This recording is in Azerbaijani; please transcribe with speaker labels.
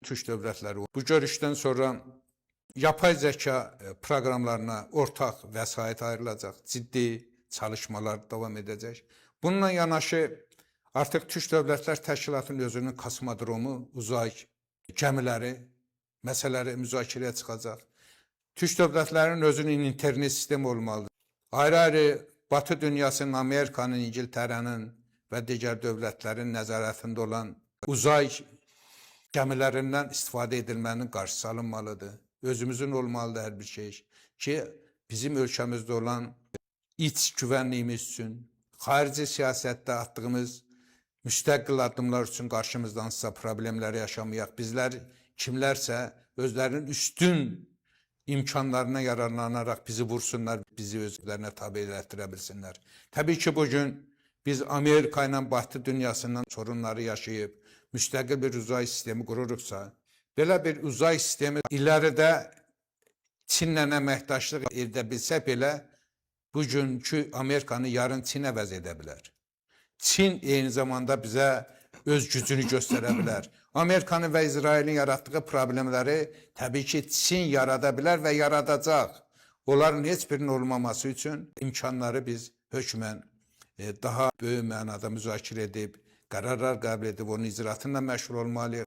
Speaker 1: Türk dövlətləri. Bu görüşdən sonra yapay zəka proqramlarına ortaq vəsait ayrılacaq, ciddi çalışmalar davam edəcək. Bununla yanaşı artıq Türk Dövlətlər Təşkilatının özünün kosmodromu, uzay gəmiləri məsələləri müzakirəyə çıxacaq. Türk dövlətlərinin özünün internet sistemi olmalıdır. Ayrı-ayrı Batı dünyasının, Amerikanın, İngiltərənin və digər dövlətlərin nəzarətində olan uzay gəmilərindən istifadə edilmənin qarşısı alınmalıdır. Özümüzün olmalıdır hər bir şey ki, bizim ölkəmizdə olan iç güvənliyimiz üçün, xarici siyasətdə atdığımız müstəqil addımlar üçün qarşımızdansa problemləri yaşamayaq. Bizlər kimlərsə özlərinin üstün imkanlarına yararlanaraq bizi vursunlar, bizi özlərinə tabi elətdirə bilsinlər. Təbii ki, bugün biz Amerika ilə Batı dünyasından sorunları yaşayıb, müstəqil bir uzay sistemi qururuqsa, belə bir uzay sistemi iləridə Çinlə əməkdaşlıq edə bilsə belə, bugünkü Amerikanı yarın Çin əvəz edə bilər. Çin eyni zamanda bizə öz gücünü göstərə bilər. Amerikanın və İsrailin yaratdığı problemləri təbii ki, Çin yarada bilər və yaradacaq. Onların heç birinin olmaması üçün imkanları biz hökmən daha böyük mənada müzakirə edib, qərarlar qəbul edib, onun icraatıyla məşğul olmalıyıq.